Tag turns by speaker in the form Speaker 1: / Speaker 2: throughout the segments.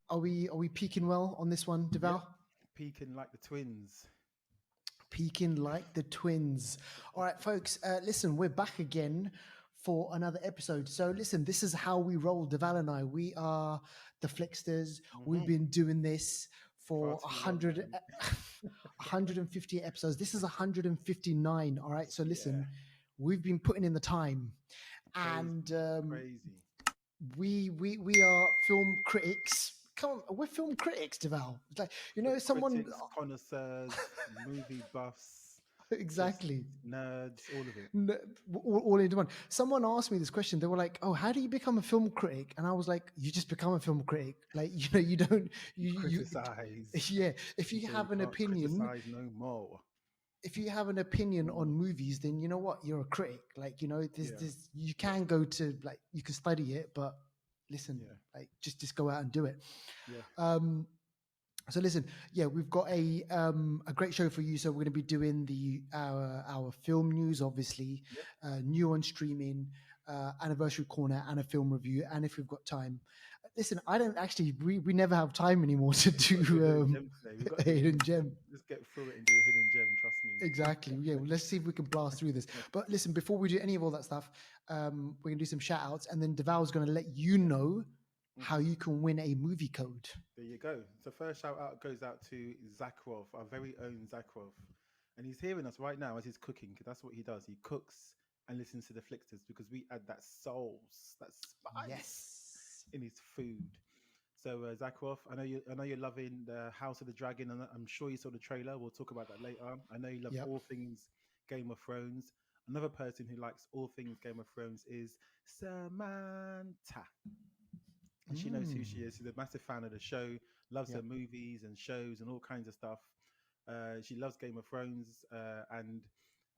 Speaker 1: Are we peaking well on this one,
Speaker 2: Yep.
Speaker 1: Deval?
Speaker 2: Peaking like the twins.
Speaker 1: Peaking like the twins. All right, folks. Listen, we're back again for another episode. So listen, this is how we roll. Deval and I. We are the Flixters. We've
Speaker 2: Hmm.
Speaker 1: been doing this
Speaker 2: Far
Speaker 1: for
Speaker 2: too long, man.
Speaker 1: 150 episodes. This is 159. All right. So
Speaker 2: Yeah.
Speaker 1: listen, we've been putting in the time, and
Speaker 2: Crazy. Crazy.
Speaker 1: we are film critics. Come on, we're film critics, Deval. It's like someone
Speaker 2: Critics, connoisseurs, movie buffs, just
Speaker 1: exactly.
Speaker 2: nerds, all of it.
Speaker 1: N- all into one. Someone asked me this question. They were like, "Oh, how do you become a film critic?" And I was like, "You just become a film critic. Like, you don't,
Speaker 2: You
Speaker 1: you,
Speaker 2: criticize
Speaker 1: yeah. If you
Speaker 2: until you
Speaker 1: have an
Speaker 2: can't
Speaker 1: opinion,
Speaker 2: criticize no more.
Speaker 1: if you have an opinion on movies, then you know what, you're a critic. Like,
Speaker 2: Yeah.
Speaker 1: you can go to like, you can study it, but listen,
Speaker 2: Yeah.
Speaker 1: like, just go out and do it.
Speaker 2: Yeah.
Speaker 1: Um, so listen, yeah, we've got a great show for you. So we're going to be doing the our film news, obviously,
Speaker 2: Yep.
Speaker 1: new on streaming, anniversary corner, and a film review. And if we've got time, listen, I don't actually we never have time anymore to
Speaker 2: We've got to do a
Speaker 1: do
Speaker 2: hidden gem today. We've got
Speaker 1: a
Speaker 2: to do.
Speaker 1: hidden gem.
Speaker 2: Just get through it and do a hidden gem. Trust me.
Speaker 1: Exactly. Yeah. Well, let's see if we can blast through this. But listen, before we do any of all that stuff, we're gonna do some shout outs, and then Deval's gonna let you know how
Speaker 2: Hmm.
Speaker 1: you can win a movie code.
Speaker 2: There you go. So first shout out goes out to Zakharov, our very own Zakharov, and he's hearing us right now as he's cooking. 'Cause that's what he does. He cooks and listens to the Flixters because we add that sauce, that spice
Speaker 1: Yes.
Speaker 2: in his food. So Zakharov, I know you're loving the House of the Dragon, and I'm sure you saw the trailer. We'll talk about that later. I know you love
Speaker 1: Yep.
Speaker 2: all things Game of Thrones. Another person who likes all things Game of Thrones is Samantha, and she knows who she
Speaker 1: Mm.
Speaker 2: is. She's a massive fan of the show, loves her
Speaker 1: Yep.
Speaker 2: movies and shows and all kinds of stuff. She loves Game of Thrones, and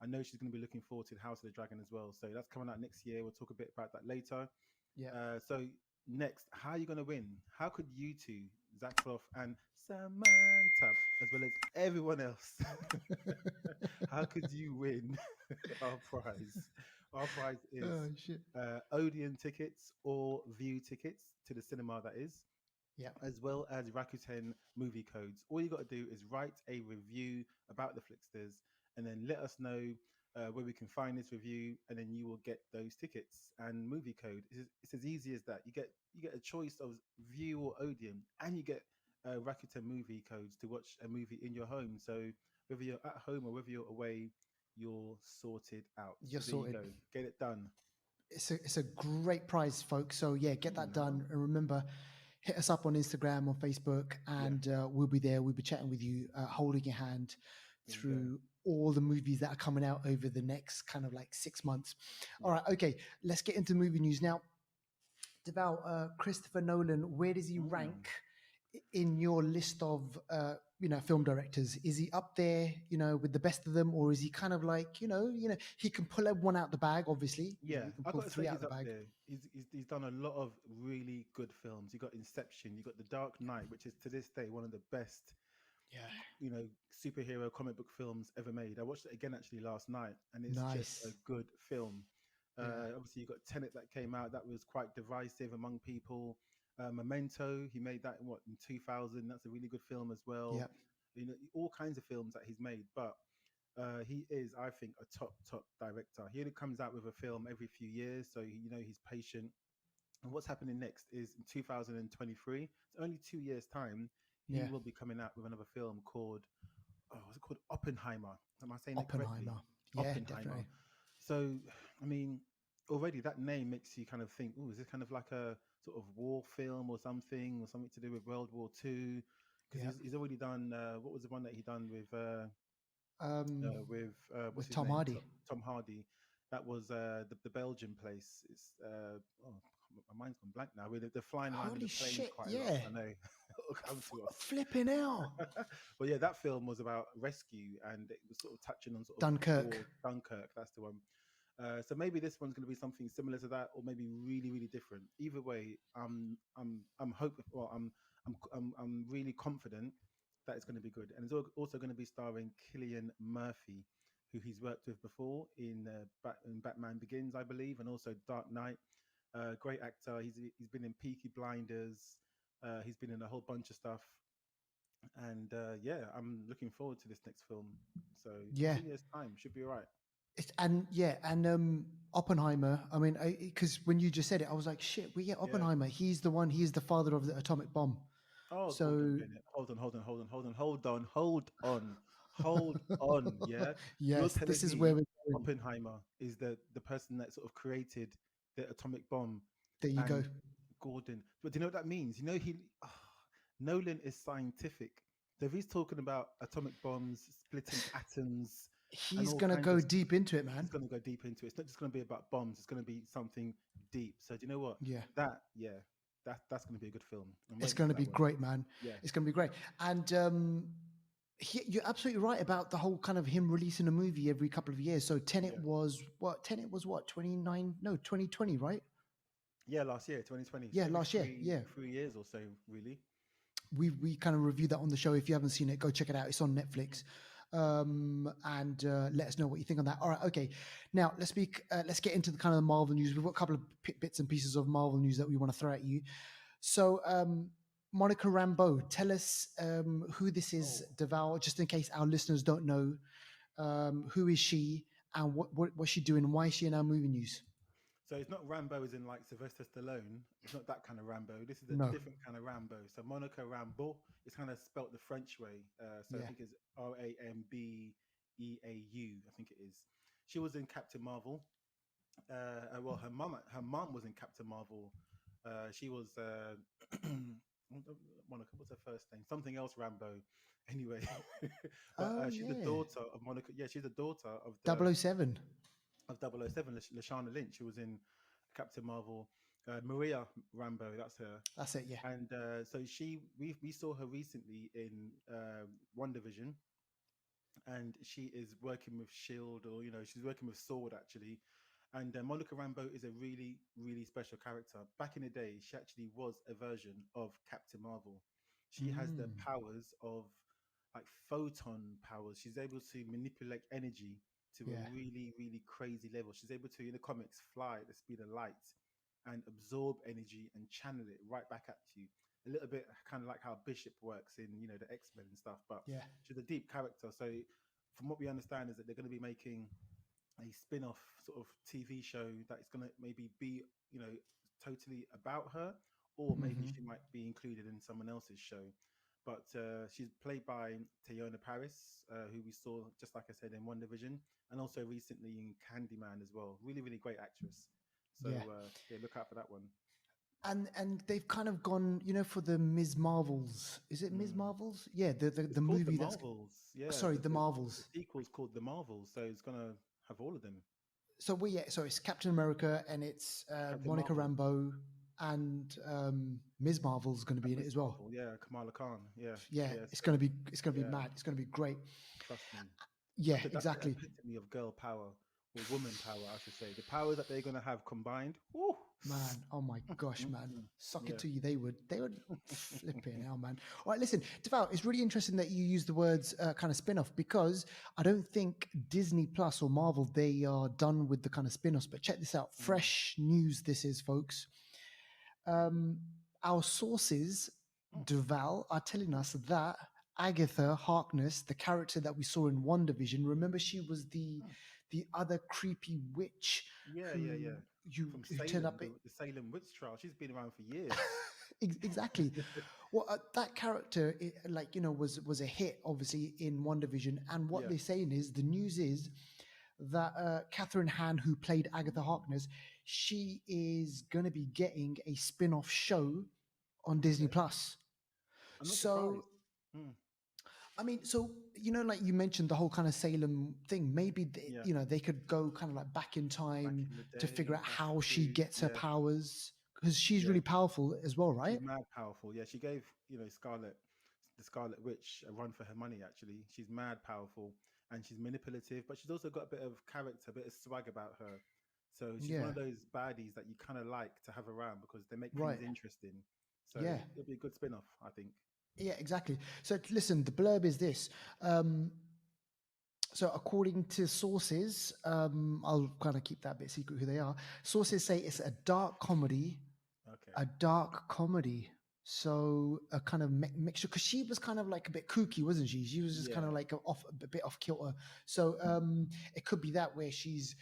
Speaker 2: I know she's going to be looking forward to House of the Dragon as well. So that's coming out next year. We'll talk a bit about that later.
Speaker 1: Yep.
Speaker 2: So next, how are you going to win? How could you two, Zach Clough and Samantha, as well as everyone else, how could you win our prize? Our prize is
Speaker 1: Oh shit.
Speaker 2: Odeon tickets or View tickets to the cinema, that is,
Speaker 1: Yep.
Speaker 2: as well as Rakuten movie codes. All you got to do is write a review about the Flixters and then let us know where we can find this review, and then you will get those tickets and movie code. It's as easy as that. You get a choice of View or Odeon, and you get Rakuten movie codes to watch a movie in your home. So whether you're at home or whether you're away, you're sorted out.
Speaker 1: You're
Speaker 2: So there you
Speaker 1: sorted.
Speaker 2: go. Get it done.
Speaker 1: It's a great prize, folks. So yeah, get that
Speaker 2: No.
Speaker 1: done. And remember, hit us up on Instagram, on Facebook,
Speaker 2: Yeah.
Speaker 1: and we'll be there. We'll be chatting with you, holding your hand
Speaker 2: There you go.
Speaker 1: through all the movies that are coming out over the next kind of like 6 months. All
Speaker 2: Yeah.
Speaker 1: right, okay, let's get into movie news now. Deval, Christopher Nolan, where does he
Speaker 2: Mm.
Speaker 1: rank in your list of film directors? Is he up there, with the best of them, or is he kind of like, he can pull one out the bag? Obviously,
Speaker 2: Yeah,
Speaker 1: he can
Speaker 2: I
Speaker 1: pull
Speaker 2: got to say
Speaker 1: three out
Speaker 2: he's
Speaker 1: the
Speaker 2: up
Speaker 1: bag.
Speaker 2: there. He's done a lot of really good films. You got Inception, you got The Dark Knight, which is to this day one of the best,
Speaker 1: Yeah,
Speaker 2: superhero comic book films ever made. I watched it again actually last night, and it's just a
Speaker 1: nice.
Speaker 2: good film.
Speaker 1: Yeah,
Speaker 2: Obviously, you got Tenet that came out that was quite divisive among people. Memento, he made that in what in 2000. That's a really good film as well.
Speaker 1: yeah,
Speaker 2: All kinds of films that he's made, but he is, I think, a top director. He only comes out with a film every few years, so he's patient. And what's happening next is in 2023. It's only 2 years time. He
Speaker 1: yeah.
Speaker 2: will be coming out with another film called what's it called? Oppenheimer. Am I saying it correctly?
Speaker 1: Oppenheimer. Yeah,
Speaker 2: Oppenheimer.
Speaker 1: definitely.
Speaker 2: So, I mean, already that name makes you kind of think, oh, is this kind of like a sort of war film or something to do with World War Two? Because
Speaker 1: Yeah.
Speaker 2: he's already done, what was the one that he done
Speaker 1: Um,
Speaker 2: with what's
Speaker 1: with
Speaker 2: his
Speaker 1: Tom
Speaker 2: name?
Speaker 1: Hardy.
Speaker 2: Tom Hardy. That was the Belgian place. It's oh, my mind's gone blank now. They're flying around in
Speaker 1: Holy
Speaker 2: the planes
Speaker 1: shit!
Speaker 2: quite a lot.
Speaker 1: Yeah.
Speaker 2: I know. It'll come to us.
Speaker 1: Flipping out.
Speaker 2: But yeah, that film was about rescue, and it was sort of touching on sort of
Speaker 1: Dunkirk.
Speaker 2: war. Dunkirk, that's the one. So maybe this one's going to be something similar to that, or maybe really, really different. Either way, I'm hoping. Well, I'm really confident that it's going to be good, and it's also going to be starring Killian Murphy, who he's worked with before in Batman Begins, I believe, and also Dark Knight. Great actor. He's been in Peaky Blinders. He's been in a whole bunch of stuff, and yeah, I'm looking forward to this next film. So in
Speaker 1: Yeah.
Speaker 2: 2 years' time, should be all right.
Speaker 1: And yeah, and Oppenheimer. I mean, because when you just said it, I was like, shit. We get
Speaker 2: Yeah.
Speaker 1: Oppenheimer. He's the one. He's the father of the atomic bomb.
Speaker 2: Oh,
Speaker 1: So
Speaker 2: hold on, hold on, hold on, hold on, hold on, hold on, hold on. Yeah, you're
Speaker 1: yes, this
Speaker 2: telling
Speaker 1: is where
Speaker 2: me
Speaker 1: we're going.
Speaker 2: Oppenheimer is the person that sort of created the atomic bomb,
Speaker 1: There you go.
Speaker 2: and Gordon. But do you know what that means? You know Nolan is scientific. So if he's talking about atomic bombs splitting atoms and
Speaker 1: He's
Speaker 2: all
Speaker 1: gonna
Speaker 2: kinds of
Speaker 1: go
Speaker 2: stuff,
Speaker 1: deep into it, man.
Speaker 2: he's going to go deep into it. It's not just going to be about bombs. It's going to be something deep. So do you know what?
Speaker 1: Yeah.
Speaker 2: Yeah, that's going to be a good film. I'm
Speaker 1: It's
Speaker 2: waiting
Speaker 1: going
Speaker 2: for
Speaker 1: to
Speaker 2: that
Speaker 1: be
Speaker 2: one.
Speaker 1: great, man.
Speaker 2: Yeah.
Speaker 1: It's going to be great. And you're absolutely right about the whole kind of him releasing a movie every couple of years. So Tenet
Speaker 2: Yeah.
Speaker 1: was what? Tenet was what? 29? No, 2020, right?
Speaker 2: Yeah, last year, 2020. So
Speaker 1: Yeah,
Speaker 2: every
Speaker 1: last year. Yeah.
Speaker 2: 3 years or so, really.
Speaker 1: We kind of reviewed that on the show. If you haven't seen it, go check it out. It's on Netflix. And let us know what you think on that. All right, okay. Now let's speak. Let's get into the kind of the Marvel news. We've got a couple of bits and pieces of Marvel news that we want to throw at you. So, Monica Rambeau, tell us who this is,
Speaker 2: Oh,
Speaker 1: Deval, just in case our listeners don't know. Who is she and what's she doing? Why is she in our movie news?
Speaker 2: so it's not Rambo as in like Sylvester Stallone. It's not that kind of Rambo. This is a
Speaker 1: No.
Speaker 2: different kind of Rambo. So Monica Rambeau is kind of spelt the French way. So I
Speaker 1: Yeah.
Speaker 2: think it's Rambeau. I think it is. She was in Captain Marvel. Well, her mum was in Captain Marvel. She was Monica. What's her first name? Something else Rambo. Anyway, but
Speaker 1: Oh,
Speaker 2: she's the
Speaker 1: yeah.
Speaker 2: daughter of Monica. Yeah, she's the daughter of the
Speaker 1: 007.
Speaker 2: of 007, Lashana Lynch, who was in Captain Marvel. Maria Rambo, that's her.
Speaker 1: That's it, yeah.
Speaker 2: And so we saw her recently in One Division, and she is working with Shield, or she's working with Sword actually. And Monica Rambeau is a really, really special character. Back in the day, she actually was a version of Captain Marvel. She has the
Speaker 1: Mm,
Speaker 2: powers of like photon powers. She's able to manipulate energy to a
Speaker 1: yeah.
Speaker 2: really, really crazy level. She's able to, in the comics, fly at the speed of light and absorb energy and channel it right back at you. A little bit kind of like how Bishop works in, the X-Men and stuff. But
Speaker 1: Yeah.
Speaker 2: she's a deep character. So from what we understand is that they're going to be making a spin-off sort of TV show that is going to maybe be, totally about her, or maybe
Speaker 1: Hmm.
Speaker 2: she might be included in someone else's show. But she's played by Teyona Paris, who we saw, just like I said, in One Division, and also recently in Candyman as well. Really, really great actress. So
Speaker 1: Yeah.
Speaker 2: yeah, look out for that one.
Speaker 1: And they've kind of gone, for the Ms. Marvels. Is it Ms.
Speaker 2: Mm.
Speaker 1: Marvels? Yeah,
Speaker 2: It's
Speaker 1: the
Speaker 2: called The
Speaker 1: movie that's
Speaker 2: Marvels. Yeah,
Speaker 1: sorry,
Speaker 2: the,
Speaker 1: the
Speaker 2: the, the
Speaker 1: Marvels.
Speaker 2: sequel's called The Marvels, so it's gonna have all of them.
Speaker 1: So so it's Captain America and it's
Speaker 2: Captain
Speaker 1: Monica
Speaker 2: Marvel.
Speaker 1: Rambeau and Ms. Marvel's going to be
Speaker 2: And
Speaker 1: in it
Speaker 2: Miss
Speaker 1: as well.
Speaker 2: Marvel, yeah, Kamala Khan, yeah,
Speaker 1: Yeah,
Speaker 2: yeah,
Speaker 1: it's gonna be
Speaker 2: yeah.
Speaker 1: mad. It's gonna be great.
Speaker 2: Trust me,
Speaker 1: Yeah,
Speaker 2: that's the
Speaker 1: exactly,
Speaker 2: epitome of girl power, or woman power, I should say. The powers that they're gonna have combined. Woo!
Speaker 1: man. Oh my gosh,
Speaker 2: Mm,
Speaker 1: man.
Speaker 2: mm,
Speaker 1: Suck it
Speaker 2: yeah.
Speaker 1: to you. They would flip it now, man. All right, listen, Deval. It's really interesting that you use the words kind of spin-off because I don't think Disney Plus or Marvel they are done with the kind of spin-offs. But check this out.
Speaker 2: Mm,
Speaker 1: Fresh news. This is, folks. Um, our sources,
Speaker 2: mm,
Speaker 1: Duval, are telling us that Agatha Harkness, the character that we saw in One Division, remember she was
Speaker 2: mm.
Speaker 1: the other creepy witch
Speaker 2: Yeah, yeah,
Speaker 1: who
Speaker 2: yeah. From
Speaker 1: who turned
Speaker 2: Salem,
Speaker 1: up.
Speaker 2: the Salem witch trial. She's been around for years.
Speaker 1: Exactly. Well, that character, was a hit, obviously, in One Division. And what
Speaker 2: Yeah.
Speaker 1: they're saying is the news is that Catherine Han, who played Agatha Harkness, she is going to be getting a spin-off show on Disney
Speaker 2: Okay.
Speaker 1: Plus.
Speaker 2: I'm not
Speaker 1: So,
Speaker 2: surprised. Mm,
Speaker 1: I mean, like you mentioned the whole kind of Salem thing. Maybe
Speaker 2: yeah.
Speaker 1: they could go kind of like back in
Speaker 2: Back
Speaker 1: time
Speaker 2: in the
Speaker 1: to
Speaker 2: day,
Speaker 1: figure out
Speaker 2: that's
Speaker 1: how she
Speaker 2: true.
Speaker 1: gets her
Speaker 2: Yeah,
Speaker 1: powers because she's
Speaker 2: yeah.
Speaker 1: really powerful as well,
Speaker 2: She's
Speaker 1: right?
Speaker 2: mad powerful. Yeah, she gave, the Scarlet Witch a run for her money, actually. She's mad powerful, and she's manipulative, but she's also got a bit of character, a bit of swag about her. So she's one
Speaker 1: Yeah,
Speaker 2: of those baddies that you kind of like to have around because they make things
Speaker 1: right.
Speaker 2: interesting. So
Speaker 1: Yeah,
Speaker 2: it'll be a good spin off, I think.
Speaker 1: yeah, exactly. So listen, the blurb is this. So according to sources, I'll kind of keep that bit secret who they are. Sources say it's a dark comedy.
Speaker 2: Okay.
Speaker 1: A dark comedy. So a kind of mixture, because she was kind of like a bit kooky, wasn't she? She was just kind of
Speaker 2: Yeah.
Speaker 1: like a bit off kilter. So it could be that where she's,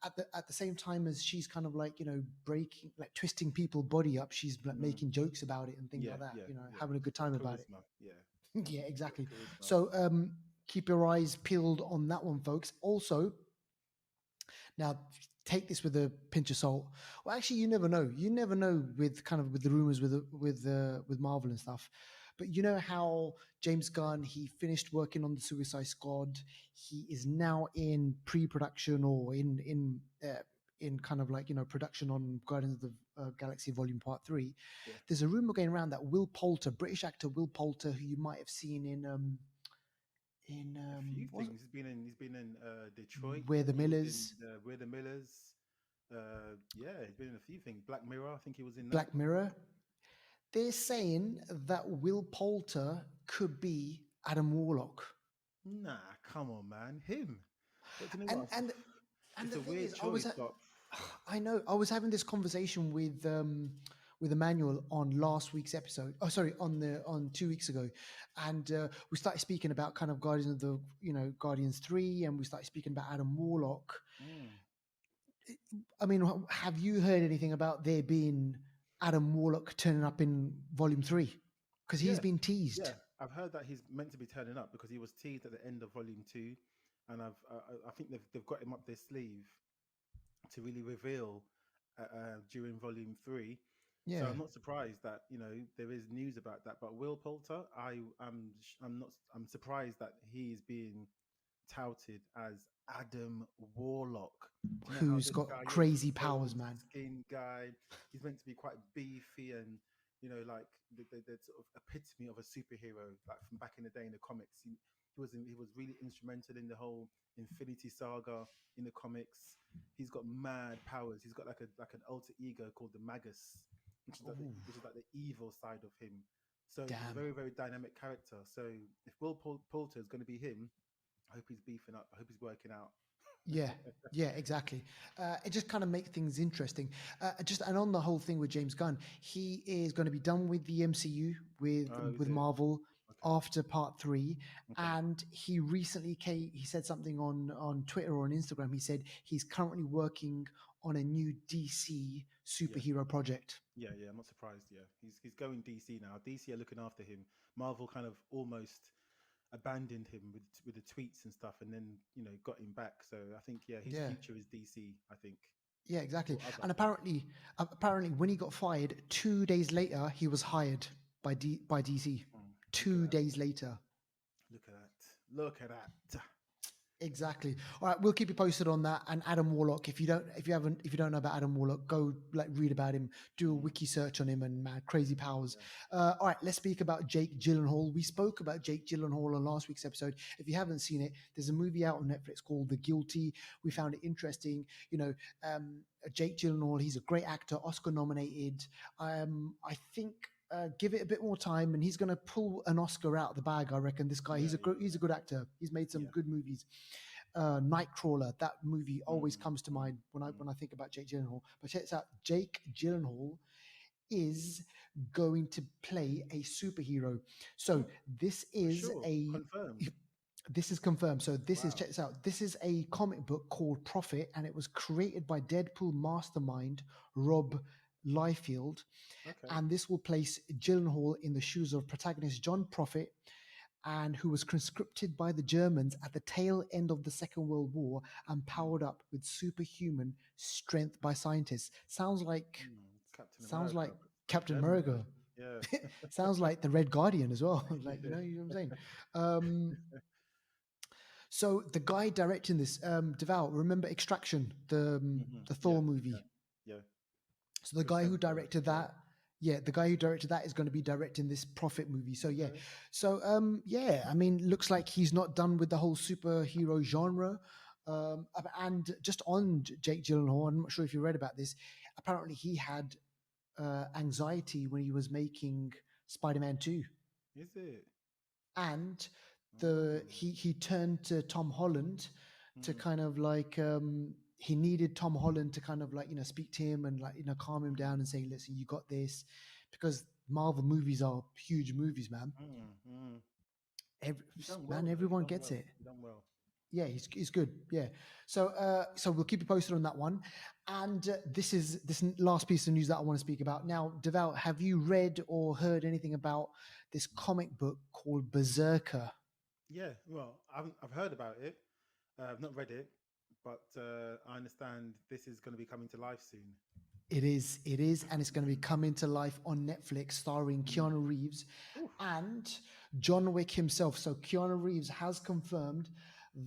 Speaker 1: at the same time as she's kind of like breaking, like twisting people body up, she's like
Speaker 2: Mm.
Speaker 1: making jokes about it and things
Speaker 2: Yeah,
Speaker 1: like that.
Speaker 2: yeah, yeah.
Speaker 1: Having a
Speaker 2: She's
Speaker 1: good
Speaker 2: got
Speaker 1: time about it.
Speaker 2: charisma. Yeah,
Speaker 1: Yeah,
Speaker 2: she's got
Speaker 1: exactly.
Speaker 2: charisma.
Speaker 1: So keep your eyes peeled on that one, folks. Also, now, take this with a pinch of salt. Well, actually, you never know. You never know with kind of with the rumors with Marvel and stuff. But you know how James Gunn, he finished working on the Suicide Squad. He is now in pre-production or in kind of like production on Guardians of the Galaxy Volume Part 3.
Speaker 2: Yeah.
Speaker 1: There's a rumor going around that Will Poulter, British actor Will Poulter, who you might have seen in
Speaker 2: A few
Speaker 1: was
Speaker 2: things. He's been in Detroit.
Speaker 1: Where the
Speaker 2: He was in
Speaker 1: Millers,
Speaker 2: We're the Millers. Yeah, he's been in a few things. Black Mirror, I think he was in that.
Speaker 1: Black Mirror. They're saying that Will Poulter could be Adam Warlock.
Speaker 2: Nah, come on, man. Him. But you know
Speaker 1: And
Speaker 2: what?
Speaker 1: and and
Speaker 2: It's
Speaker 1: the
Speaker 2: a
Speaker 1: thing
Speaker 2: weird
Speaker 1: is,
Speaker 2: choice, but
Speaker 1: I know I was having this conversation with Emmanuel on last week's episode. Oh, sorry, on 2 weeks ago, and we started speaking about kind of Guardians of the Guardians 3, and we started speaking about Adam Warlock.
Speaker 2: mm,
Speaker 1: I mean, have you heard anything about there being Adam Warlock turning up in Volume 3? Because he's
Speaker 2: yeah,
Speaker 1: been teased.
Speaker 2: yeah. I've heard that he's meant to be turning up because he was teased at the end of Volume 2, and I think they've got him up their sleeve to really reveal during Volume 3. So
Speaker 1: Yeah.
Speaker 2: I'm not surprised that there is news about that. But Will Poulter, I'm not I'm surprised that he is being touted as Adam Warlock. Do you know how
Speaker 1: Who's
Speaker 2: this
Speaker 1: got
Speaker 2: guy is?
Speaker 1: crazy
Speaker 2: Pale
Speaker 1: powers, man.
Speaker 2: skinned guy. He's meant to be quite beefy and like the sort of epitome of a superhero, like from back in the day in the comics. He was really instrumental in the whole Infinity Saga in the comics. He's got mad powers. He's got like an alter ego called the Magus,
Speaker 1: Ooh,
Speaker 2: which is like the evil side of him. So he's a
Speaker 1: damn.
Speaker 2: very, very dynamic character. So if Will Poulter is going to be him, I hope he's beefing up. I hope he's working out.
Speaker 1: Yeah, yeah, exactly. It just kind of makes things interesting. And on the whole thing with James Gunn, he is going to be done with the MCU
Speaker 2: Oh, is
Speaker 1: with
Speaker 2: it?
Speaker 1: Marvel
Speaker 2: Okay.
Speaker 1: after Part 3,
Speaker 2: Okay.
Speaker 1: and he recently he said something on Twitter or on Instagram. He said he's currently working on a new DC
Speaker 2: Yeah.
Speaker 1: superhero project.
Speaker 2: Yeah. Yeah. I'm not surprised. Yeah. He's going DC now. DC are looking after him. Marvel kind of almost abandoned him with the tweets and stuff, and then got him back. So I think his
Speaker 1: Yeah.
Speaker 2: future is DC. I think
Speaker 1: Yeah, exactly.
Speaker 2: or other.
Speaker 1: And apparently, when he got fired, 2 days later, he was hired by DC.
Speaker 2: Look at
Speaker 1: Two
Speaker 2: that.
Speaker 1: days later.
Speaker 2: Look at that. Look at that.
Speaker 1: Exactly. All right, we'll keep you posted on that. And Adam Warlock, if you don't know about Adam Warlock, go like read about him, do a
Speaker 2: Mm,
Speaker 1: wiki search on him, and man, crazy powers.
Speaker 2: yeah.
Speaker 1: All right, let's speak about Jake Gyllenhaal. We spoke about Jake Gyllenhaal on last week's episode. If you haven't seen it, there's a movie out on Netflix called The Guilty. We
Speaker 2: Mm,
Speaker 1: found it interesting. Jake Gyllenhaal, he's a great actor, Oscar nominated. I think. Give it a bit more time, and he's going to pull an Oscar out of the bag. I reckon this guy.
Speaker 2: yeah. Yeah.
Speaker 1: He's a good actor. He's made some
Speaker 2: Yeah.
Speaker 1: good movies. Nightcrawler. That movie always
Speaker 2: Mm,
Speaker 1: comes to
Speaker 2: mm,
Speaker 1: mind when I
Speaker 2: mm.
Speaker 1: when I think about Jake Gyllenhaal. But check this out: Jake Gyllenhaal is going to play a superhero. So
Speaker 2: Oh,
Speaker 1: this
Speaker 2: for
Speaker 1: is
Speaker 2: sure.
Speaker 1: a
Speaker 2: Confirmed.
Speaker 1: this is confirmed. So this is
Speaker 2: Wow.
Speaker 1: check this out. This is a comic book called Prophet, and it was created by Deadpool mastermind Rob Liefeld.
Speaker 2: Okay.
Speaker 1: And this will place Gyllenhaal in the shoes of protagonist John Prophet, and who was conscripted by the Germans at the tail end of the Second World War and
Speaker 2: Mm,
Speaker 1: powered up with superhuman strength by scientists.
Speaker 2: Captain
Speaker 1: Sounds
Speaker 2: America,
Speaker 1: like
Speaker 2: but
Speaker 1: Captain
Speaker 2: German
Speaker 1: America.
Speaker 2: version. Yeah.
Speaker 1: Sounds like the Red Guardian as well. Like
Speaker 2: Yeah.
Speaker 1: you know what I'm saying. Um, so the guy directing this, Deval, remember Extraction, the
Speaker 2: Yeah.
Speaker 1: Thor movie.
Speaker 2: Yeah. Yeah.
Speaker 1: So the
Speaker 2: Chris
Speaker 1: guy who
Speaker 2: Hemsworth.
Speaker 1: directed
Speaker 2: Yeah.
Speaker 1: that, yeah, the guy who directed that is going to be directing this Prophet movie. So yeah,
Speaker 2: Okay.
Speaker 1: yeah, I mean, looks like he's not done with the whole superhero genre. And just on Jake Gyllenhaal, I'm not sure if you read about this. Apparently, he had anxiety when he was making Spider-Man 2,
Speaker 2: Is it?
Speaker 1: and
Speaker 2: Oh.
Speaker 1: he turned to Tom Holland to
Speaker 2: Mm,
Speaker 1: kind of like he needed Tom Holland to kind of like speak to him and like calm him
Speaker 2: mm,
Speaker 1: down and say, listen, you got this, because Marvel movies are huge movies, man.
Speaker 2: Mm, mm.
Speaker 1: Every,
Speaker 2: He done well
Speaker 1: man,
Speaker 2: though. He
Speaker 1: everyone
Speaker 2: done
Speaker 1: gets
Speaker 2: well.
Speaker 1: it.
Speaker 2: He done well.
Speaker 1: Yeah, he's good. Yeah. So we'll keep you posted on that one. And this last piece of news that I want to speak about now. Devout, have you read or heard anything about this comic book called Berserker?
Speaker 2: Yeah. Well, I've heard about it. I've not read it, but I understand this is going to be coming to life soon.
Speaker 1: It is, and it's going to be coming to life on Netflix, starring
Speaker 2: Mm.
Speaker 1: Keanu Reeves
Speaker 2: Oof.
Speaker 1: and John Wick himself. So Keanu Reeves has confirmed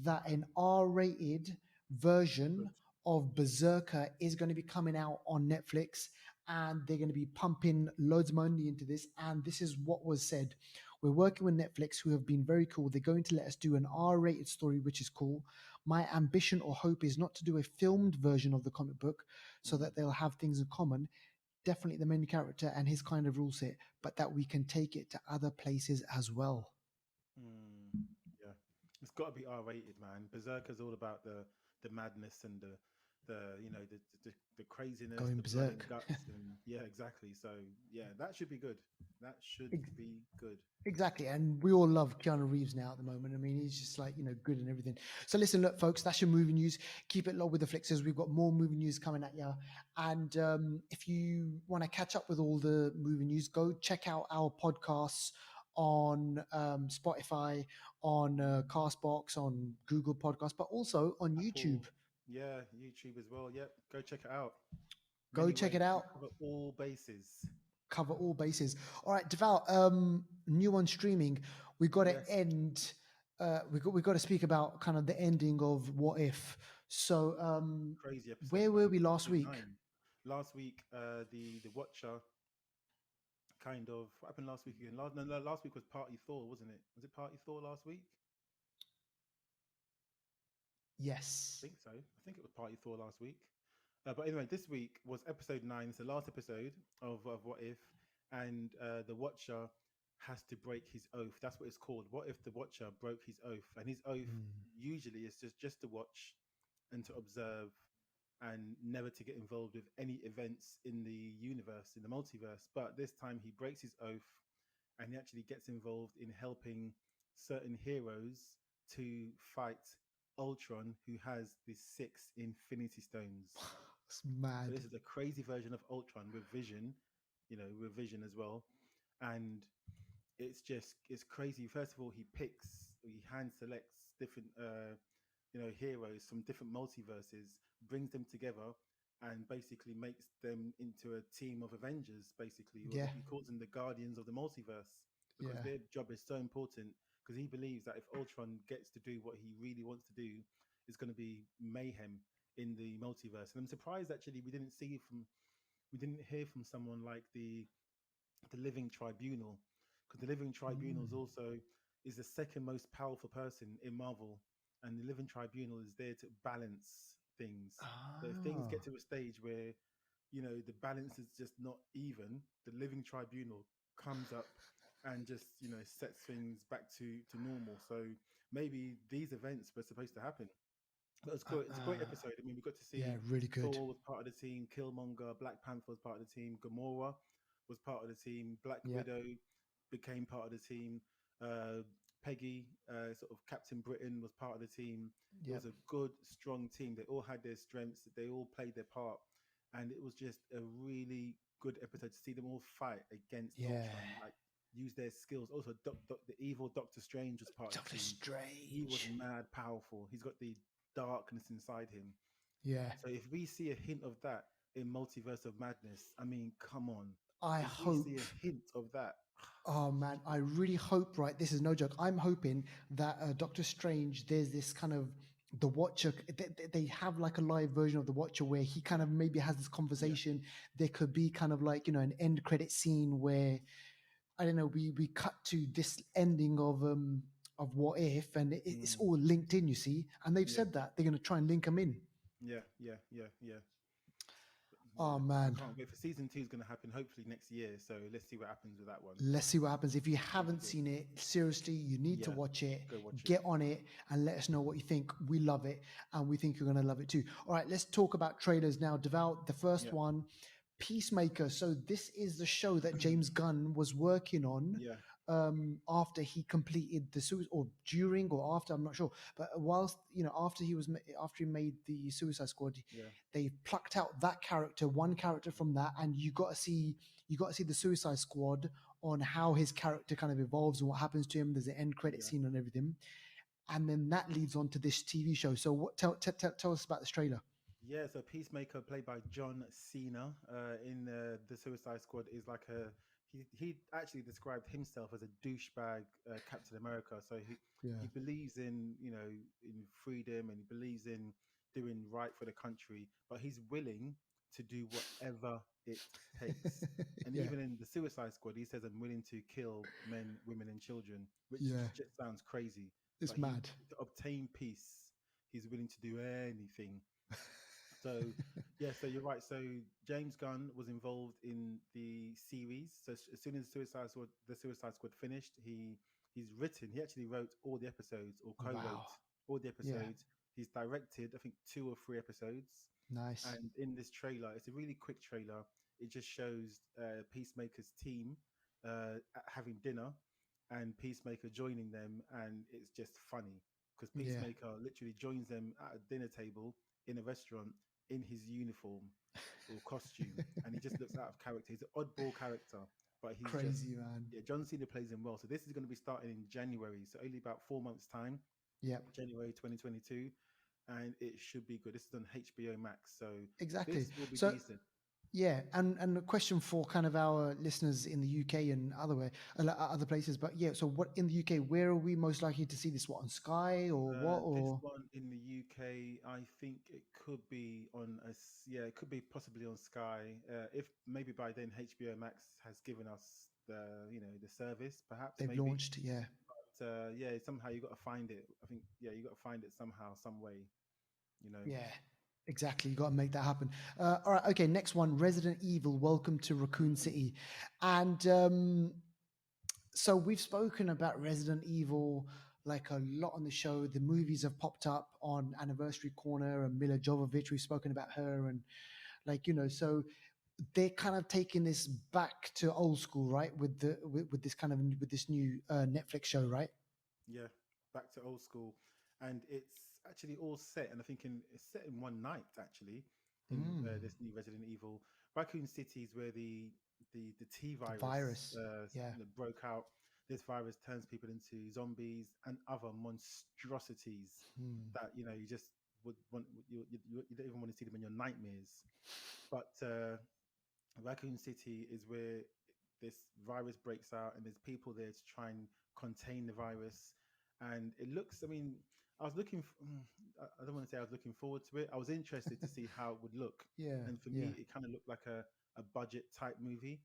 Speaker 1: that an R-rated
Speaker 2: Good.
Speaker 1: version of Berserker is going to be coming out on Netflix, and they're going to be pumping loads of money into this. And this is what was said: we're working with Netflix, who have been very cool. They're going to let us do an R-rated story, which is cool. My ambition or hope is not to do a filmed version of the comic book so
Speaker 2: Mm.
Speaker 1: that they'll have things in common. Definitely the main character and his kind of rule set, but that we can take it to other places as well.
Speaker 2: Mm. Yeah. It's got to be R-rated, man. Berserker's all about the madness and the craziness,
Speaker 1: Going
Speaker 2: the blood and
Speaker 1: berserk.
Speaker 2: guts, and yeah, exactly. So yeah, that should be good. That should be good.
Speaker 1: Exactly. And we all love Keanu Reeves now at the moment. I mean, he's just like, good and everything. So listen, look, folks, that's your movie news. Keep it low with the Flixers. We've got more movie news coming at you. And if you want to catch up with all the movie news, go check out our podcasts on Spotify, on Castbox, on Google Podcasts, but also on YouTube.
Speaker 2: Apple, yeah, YouTube as well. Yep, go check it out.
Speaker 1: Go
Speaker 2: Many
Speaker 1: check
Speaker 2: ways
Speaker 1: it
Speaker 2: we
Speaker 1: out.
Speaker 2: cover all bases.
Speaker 1: Cover all bases. All right, Devout. New on streaming. We got to
Speaker 2: Yes,
Speaker 1: end. We got to speak about kind of the ending of What If. So,
Speaker 2: crazy episode,
Speaker 1: where were
Speaker 2: man.
Speaker 1: we last
Speaker 2: Episode
Speaker 1: week?
Speaker 2: 9. Last week, the Watcher kind of what happened last week again. Last no, no, last week was Party Thor, wasn't it? Was it Party Thor last week? I
Speaker 1: Yes.
Speaker 2: think so. I think it was Party Thor last week. But anyway, this week was episode 9. It's the last episode of What If, and the Watcher has to break his oath. That's what it's called. What if the Watcher broke his oath? And his oath
Speaker 1: Mm.
Speaker 2: usually is just to watch and to observe and never to get involved with any events in the universe, in the multiverse. But this time he breaks his oath and he actually gets involved in helping certain heroes to fight Ultron, who has the 6 Infinity Stones.
Speaker 1: It's
Speaker 2: So
Speaker 1: mad.
Speaker 2: this is a crazy version of Ultron with Vision, with Vision as well, and it's crazy. First of all, he hand selects different heroes from different multiverses, brings them together, and basically makes them into a team of Avengers, basically, or
Speaker 1: Yeah.
Speaker 2: he calls them the Guardians of the Multiverse because
Speaker 1: Yeah.
Speaker 2: their job is so important. Because he believes that if Ultron gets to do what he really wants to do, it's going to be mayhem in the multiverse. And I'm surprised actually we didn't hear from someone like the Living Tribunal, because the Living Tribunal is
Speaker 1: Mm.
Speaker 2: also is the second most powerful person in Marvel, and the Living Tribunal is there to balance things. So if things
Speaker 1: Ah.
Speaker 2: get to a stage where the balance is just not even, the Living Tribunal comes up and just sets things back to normal. So maybe these events were supposed to happen. But it's
Speaker 1: Uh,
Speaker 2: good. It's a great
Speaker 1: uh,
Speaker 2: episode. I mean, we got to
Speaker 1: yeah.
Speaker 2: see
Speaker 1: Really good.
Speaker 2: Thor was part of the team, Killmonger, Black Panther was part of the team, Gamora was part of the team, Black
Speaker 1: Yep.
Speaker 2: Widow became part of the team, uh, Peggy, sort of Captain Britain, was part of the team. It
Speaker 1: Yep.
Speaker 2: was a good, strong team. They all had their strengths. They all played their part, and it was just a really good episode to see them all fight against
Speaker 1: Yeah.
Speaker 2: Ultron, like use their skills. Also, the evil Doctor Strange was part of
Speaker 1: Doctor
Speaker 2: the team. He was
Speaker 1: Strange.
Speaker 2: mad powerful. He's got the darkness inside him.
Speaker 1: Yeah.
Speaker 2: So if we see a hint of that in Multiverse of Madness, I mean, come on.
Speaker 1: I
Speaker 2: If we see
Speaker 1: hope.
Speaker 2: a hint of that,
Speaker 1: Oh man, I really hope, right? This is no joke. I'm hoping that Doctor Strange, there's this kind of the Watcher. They have like a live version of the Watcher where he kind of maybe has this
Speaker 2: yeah,
Speaker 1: conversation. There could be kind of like an end credit scene where I don't know. We cut to this ending of What If, and it's
Speaker 2: mm,
Speaker 1: all linked in. You see, and they've
Speaker 2: yeah,
Speaker 1: said that they're going to try and link them in.
Speaker 2: yeah.
Speaker 1: Oh
Speaker 2: Yeah, I
Speaker 1: man,
Speaker 2: can't wait for season 2 is going to happen hopefully next year. So let's see what happens with that one.
Speaker 1: let's see what happens. If you
Speaker 2: Should be
Speaker 1: haven't
Speaker 2: good.
Speaker 1: seen it, seriously, you need to
Speaker 2: Yeah,
Speaker 1: watch it.
Speaker 2: go watch it.
Speaker 1: Get on it and let us know what you think. We love it and we think you're going to love it too. All right, let's talk about trailers now. Devout, the first
Speaker 2: Yeah,
Speaker 1: one, Peacemaker. So this is the show that James Gunn was working on
Speaker 2: Yeah,
Speaker 1: after he completed the suicide, or during or after, I'm not sure. But whilst after after he made the Suicide Squad,
Speaker 2: yeah,
Speaker 1: they plucked out that character, one character from that, and you got to see the Suicide Squad on how his character kind of evolves and what happens to him. There's an end credit
Speaker 2: yeah.
Speaker 1: scene and everything, and then that leads on to this TV show. So what? Tell us about this trailer.
Speaker 2: Yeah, so Peacemaker, played by John Cena, in the Suicide Squad, is like a he actually described himself as a douchebag Captain America. So he
Speaker 1: Yeah.
Speaker 2: believes in in freedom, and he believes in doing right for the country, but he's willing to do whatever it takes. And
Speaker 1: Yeah.
Speaker 2: even in the Suicide Squad, he says, "I'm willing to kill men, women, and children," which
Speaker 1: Yeah.
Speaker 2: just sounds crazy.
Speaker 1: It's
Speaker 2: But he
Speaker 1: mad.
Speaker 2: to obtain peace, he's willing to do anything. So, yeah, so you're right. So James Gunn was involved in the series. So as soon as the Suicide Squad finished, he actually wrote all the episodes, or co-wrote
Speaker 1: Wow.
Speaker 2: all the
Speaker 1: Yeah.
Speaker 2: episodes. He's directed, I think, 2 or 3 episodes.
Speaker 1: Nice.
Speaker 2: And in this trailer, it's a really quick trailer. It just shows Peacemaker's team having dinner, and Peacemaker joining them, and it's just funny because
Speaker 1: Yeah.
Speaker 2: Peacemaker literally joins them at a dinner table in a restaurant in his uniform or costume, and he just looks out of character. He's an oddball character, but he's just
Speaker 1: Crazy, man.
Speaker 2: yeah. John Cena plays him well. So this is going to be starting in January, so only about 4 months time,
Speaker 1: Yep.
Speaker 2: January 2022, and it should be good. This is on HBO Max, so
Speaker 1: Exactly.
Speaker 2: this will be
Speaker 1: So
Speaker 2: decent.
Speaker 1: yeah, and a question for kind of our listeners in the UK and other places. But yeah, so what in the UK? Where are we most likely to see this? What, on Sky or what?
Speaker 2: This
Speaker 1: Or
Speaker 2: one in the UK, I think it could be on yeah, it could be possibly on Sky. If maybe by then HBO Max has given us the service, perhaps
Speaker 1: they've
Speaker 2: maybe.
Speaker 1: launched? Yeah.
Speaker 2: But yeah, somehow you got to find it. I think yeah, you got to find it somehow, some way. You know.
Speaker 1: Yeah, exactly. You got to make that happen. All right. Okay. Next one, Resident Evil. Welcome to Raccoon
Speaker 2: Mm,
Speaker 1: City. And so we've spoken about Resident Evil like a lot on the show. The movies have popped up on Anniversary Corner and Mila Jovovich. We've spoken about her and so they're kind of taking this back to old school, right? With this kind of with this new Netflix show, right?
Speaker 2: yeah, back to old school, and it's actually all set. And I think it's set in one night actually in
Speaker 1: Mm,
Speaker 2: this new Resident Evil. Raccoon City is where the T
Speaker 1: the
Speaker 2: virus
Speaker 1: virus. Yeah.
Speaker 2: broke out. This virus turns people into zombies and other monstrosities
Speaker 1: Hmm.
Speaker 2: that you just would want. You don't even want to see them in your nightmares. But Raccoon City is where this virus breaks out, and there's people there to try and contain the virus. And it looks, I mean, I was looking, I don't want to say I was looking forward to it. I was interested to see how it would look.
Speaker 1: Yeah.
Speaker 2: And for
Speaker 1: Yeah.
Speaker 2: me, it kind of looked like a budget type movie.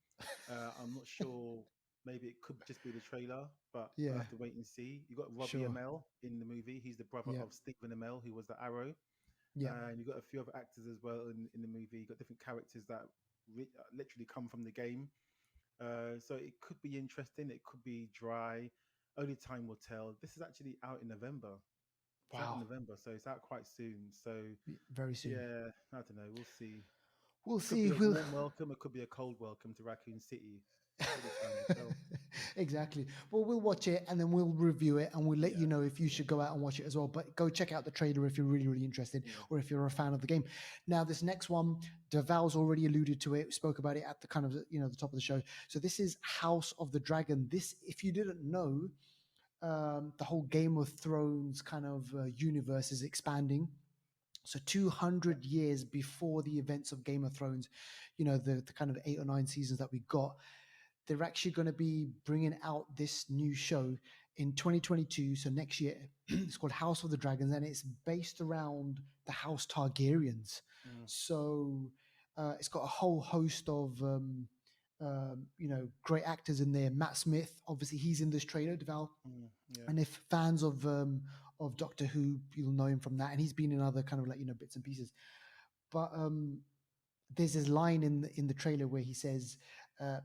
Speaker 2: I'm not sure. Maybe it could just be the trailer, but we'll
Speaker 1: Yeah.
Speaker 2: have to wait and see. You got Robbie
Speaker 1: Sure.
Speaker 2: Amell in the movie. He's the brother
Speaker 1: Yeah.
Speaker 2: of Stephen Amell, who was the Arrow.
Speaker 1: Yeah.
Speaker 2: And you've got a few other actors as well in the movie. You've got different characters that literally come from the game. So it could be interesting. It could be dry. Only time will tell. This is actually out in November. It's out in
Speaker 1: Wow.
Speaker 2: November, so it's out quite soon. So
Speaker 1: Very soon.
Speaker 2: yeah, I don't know. We'll see.
Speaker 1: We'll
Speaker 2: Could be
Speaker 1: see.
Speaker 2: a
Speaker 1: We'll
Speaker 2: warm welcome. It could be a cold welcome to Raccoon City. Only time will tell.
Speaker 1: exactly. Well, we'll watch it and then we'll review it and we'll let you
Speaker 2: Yeah,
Speaker 1: know if you should go out and watch it as well. But go check out the trailer if you're really, really interested
Speaker 2: yeah,
Speaker 1: or if you're a fan of the game. Now, this next one, Deval's already alluded to it. We spoke about it at the kind of the top of the show. So this is House of the Dragon. This, if you didn't know, the whole Game of Thrones kind of universe is expanding. So
Speaker 2: yeah.
Speaker 1: 200 years before the events of Game of Thrones, the kind of 8 or 9 seasons that we got, they're actually going to be bringing out this new show in 2022, so next year. It's called House of the Dragons, and it's based around the House Targaryens.
Speaker 2: Mm,
Speaker 1: So it's got a whole host of great actors in there. Matt Smith, obviously, he's in this trailer, Deval.
Speaker 2: yeah,
Speaker 1: And if fans of Doctor Who, you'll know him from that, and he's been in other kind of bits and pieces. But there's this line in the trailer where he says,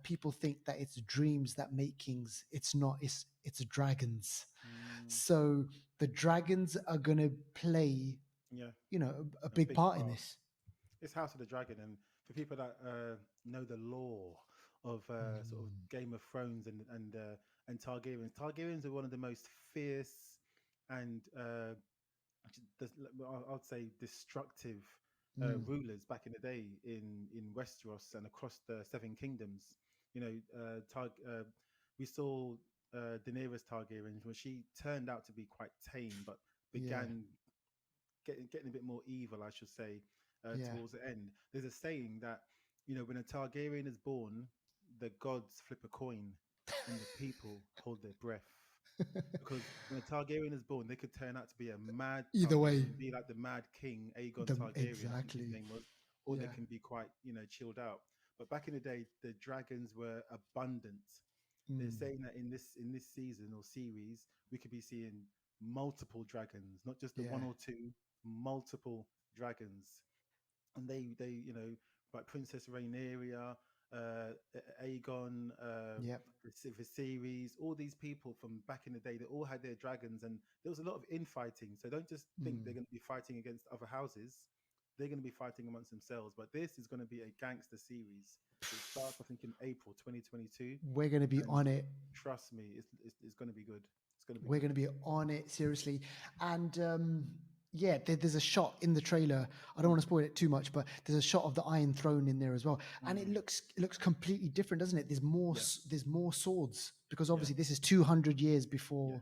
Speaker 1: "People think that it's dreams that make kings. It's not. It's dragons."
Speaker 2: mm,
Speaker 1: So the dragons are gonna play,
Speaker 2: yeah.
Speaker 1: a
Speaker 2: A
Speaker 1: big
Speaker 2: big
Speaker 1: part in
Speaker 2: part.
Speaker 1: this.
Speaker 2: it's House of the Dragon, and for people that know the lore of sort of
Speaker 1: Mm,
Speaker 2: Game of Thrones and Targaryens, Targaryens are one of the most fierce and I'd say destructive
Speaker 1: mm,
Speaker 2: rulers back in the day in Westeros and across the Seven Kingdoms. You know, we saw Daenerys Targaryen when she turned out to be quite tame, but
Speaker 1: yeah,
Speaker 2: began getting a bit more evil, I should say,
Speaker 1: yeah.
Speaker 2: towards the end. There's a saying that when a Targaryen is born, the gods flip a coin, and the people hold their breath. Because when a Targaryen is born, they could turn out to be a mad
Speaker 1: Either way,
Speaker 2: and be like the mad king Aegon
Speaker 1: the
Speaker 2: Targaryen, I think his
Speaker 1: exactly.
Speaker 2: name was, or they
Speaker 1: Yeah.
Speaker 2: can be quite chilled out. But back in the day, the dragons were abundant. They're
Speaker 1: Mm,
Speaker 2: saying that in this season or series, we could be seeing multiple dragons, not just the
Speaker 1: yeah.
Speaker 2: one or two, multiple dragons. And they like Princess Rhaenyra, Aegon,
Speaker 1: Yep.
Speaker 2: Viserys, all these people from back in the day, they all had their dragons, and there was a lot of infighting. So don't just think they're
Speaker 1: Mm.
Speaker 2: going to be fighting against other houses. They're going to be fighting amongst themselves. But this is going to be a gangster series. It starts, I think, in April 2022,
Speaker 1: We're going to be
Speaker 2: and
Speaker 1: on it.
Speaker 2: trust me, it's going to be good. It's going to be
Speaker 1: We're
Speaker 2: good.
Speaker 1: going to be on it seriously. And yeah, there's a shot in the trailer. I don't want
Speaker 2: Mm,
Speaker 1: to spoil it too much, but there's a shot of the Iron Throne in there as well, and it
Speaker 2: mm,
Speaker 1: looks completely different, doesn't it? There's more
Speaker 2: yeah,
Speaker 1: there's more swords because
Speaker 2: yeah,
Speaker 1: obviously this is 200 years before
Speaker 2: yes,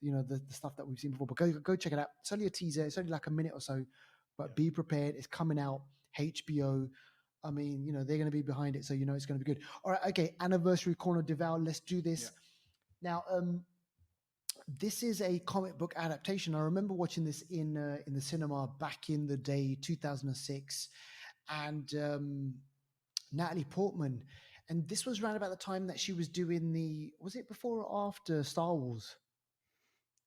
Speaker 1: the stuff that we've seen before. But go check it out. It's only a teaser. It's only like a minute or so,
Speaker 2: yeah,
Speaker 1: but be prepared. It's coming out. HBO. I mean, they're going to be behind it, so it's going to be good. All right, okay. Anniversary corner devour. Let's do
Speaker 2: yeah.
Speaker 1: this now. This is a comic book adaptation. I remember watching this in the cinema back in the day, 2006, and Natalie Portman. And this was around about the time that she was doing was it before or after Star Wars?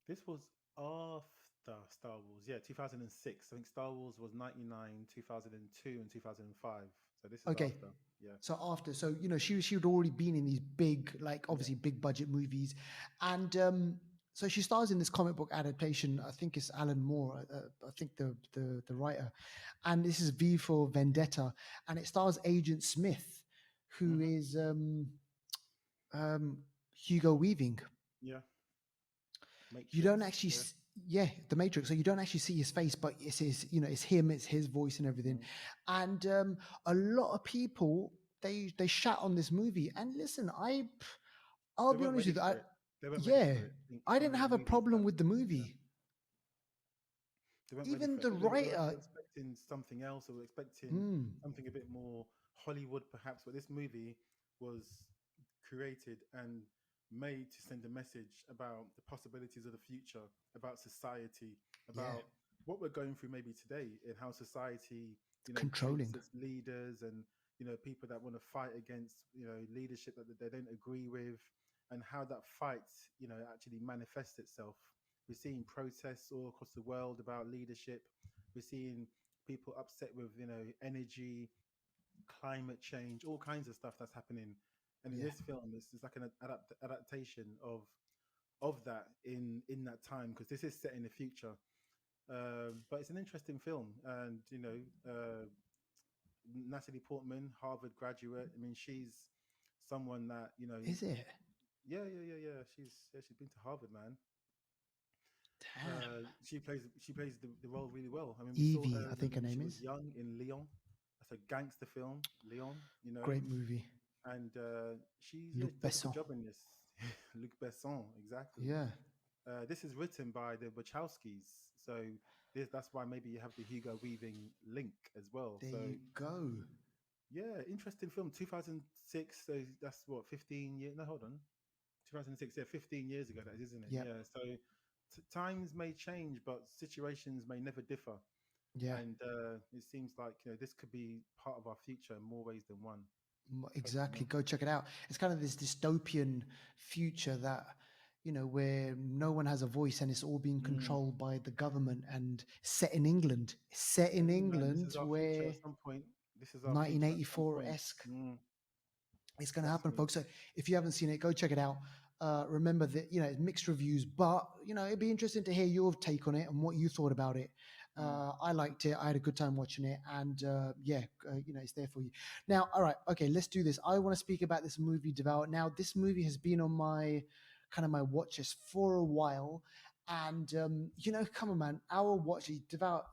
Speaker 2: This was after Star Wars. Yeah, 2006. I think Star Wars was 99, 2002, and 2005. So this is
Speaker 1: Okay,
Speaker 2: after. Yeah.
Speaker 1: so after, so she had already been in these big, like
Speaker 2: Yeah.
Speaker 1: obviously big budget movies, and so she stars in this comic book adaptation. I think it's Alan Moore. I think the writer, and this is V for Vendetta, and it stars Agent Smith, who
Speaker 2: Hmm.
Speaker 1: is Hugo Weaving.
Speaker 2: Yeah.
Speaker 1: You don't
Speaker 2: Matrix.
Speaker 1: actually
Speaker 2: Yeah.
Speaker 1: yeah, the Matrix, so you don't actually see his face, but it's his, it's him, it's his voice and everything.
Speaker 2: Mm.
Speaker 1: And a lot of people, they shat on this movie, and listen, I'll
Speaker 2: They
Speaker 1: be
Speaker 2: weren't
Speaker 1: honest
Speaker 2: ready
Speaker 1: with you,
Speaker 2: for it. They weren't ready
Speaker 1: yeah,
Speaker 2: for it. I think
Speaker 1: I
Speaker 2: some of
Speaker 1: didn't
Speaker 2: the
Speaker 1: have a
Speaker 2: movies
Speaker 1: problem
Speaker 2: that,
Speaker 1: with the
Speaker 2: yeah,
Speaker 1: movie.
Speaker 2: they weren't ready
Speaker 1: Even
Speaker 2: for it.
Speaker 1: the
Speaker 2: I think they were
Speaker 1: writer.
Speaker 2: expecting something else, or were expecting
Speaker 1: Mm,
Speaker 2: something a bit more Hollywood, perhaps. But this movie was created and made to send a message about the possibilities of the future, about society,
Speaker 1: yeah,
Speaker 2: about what we're going through maybe today, and how society, treats
Speaker 1: controlling.
Speaker 2: its leaders, and people that want to fight against leadership that they don't agree with, and how that fight actually manifests itself. We're seeing protests all across the world about leadership. We're seeing people upset with energy, climate change, all kinds of stuff that's happening. And in
Speaker 1: Yeah,
Speaker 2: this film, it's like an adaptation of that in that time, because this is set in the future. But it's an interesting film, and Natalie Portman, Harvard graduate. I mean, she's someone that
Speaker 1: is it?
Speaker 2: yeah, yeah, yeah, yeah. She's been to Harvard, man.
Speaker 1: Damn.
Speaker 2: She plays the role really well. I mean, we saw
Speaker 1: Evie,
Speaker 2: her
Speaker 1: I think her
Speaker 2: when she
Speaker 1: name
Speaker 2: was
Speaker 1: is.
Speaker 2: young in Leon. That's a gangster film, Leon.
Speaker 1: Great movie.
Speaker 2: And she's
Speaker 1: Luc
Speaker 2: does a good
Speaker 1: Besson.
Speaker 2: job in this. Luc Besson, exactly.
Speaker 1: Yeah,
Speaker 2: This is written by the Wachowskis, so that's why maybe you have the Hugo Weaving link as well.
Speaker 1: there
Speaker 2: So
Speaker 1: you go.
Speaker 2: yeah, interesting film. 2006. So that's what 15 years. No, hold on. 2006. Yeah, 15 years ago. That is, isn't it?
Speaker 1: Yep.
Speaker 2: Yeah. So times may change, but situations may never differ.
Speaker 1: Yeah.
Speaker 2: And it seems like this could be part of our future in more ways than one. Totally,
Speaker 1: Exactly.
Speaker 2: man.
Speaker 1: Go check it out. It's kind of this dystopian future that, where no one has a voice and it's all being
Speaker 2: Mm.
Speaker 1: controlled by the government, and set in England. Set in
Speaker 2: Telling you, man, this
Speaker 1: England
Speaker 2: is our future
Speaker 1: where
Speaker 2: at some point. This is our future at some
Speaker 1: 1984
Speaker 2: point.
Speaker 1: esque.
Speaker 2: Mm.
Speaker 1: It's going to
Speaker 2: Trust
Speaker 1: happen,
Speaker 2: me.
Speaker 1: folks. So if you haven't seen it, go check it out. Remember that it's mixed reviews, but it'd be interesting to hear your take on it and what you thought about it.
Speaker 2: Mm.
Speaker 1: I liked it. I had a good time watching it, and yeah, it's there for you. Now, all right, okay, let's do this. I want to speak about this movie, Devour. Now, this movie has been on my kind of my watch list for a while, and come on, man, our watch list, Devour.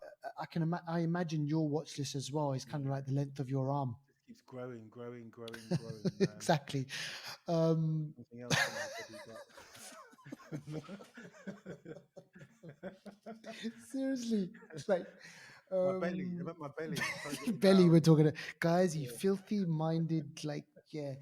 Speaker 1: I imagine your watch list as well is kind of
Speaker 2: Yeah.
Speaker 1: like the length of your arm.
Speaker 2: Just keeps growing, growing, growing, growing, man.
Speaker 1: Exactly. Um,
Speaker 2: Something else for my body, but
Speaker 1: Seriously, like
Speaker 2: my belly. I
Speaker 1: um
Speaker 2: meant my belly. I'm trying to get it
Speaker 1: belly we're
Speaker 2: down.
Speaker 1: talking guys, you
Speaker 2: Yeah,
Speaker 1: filthy minded, like, yeah.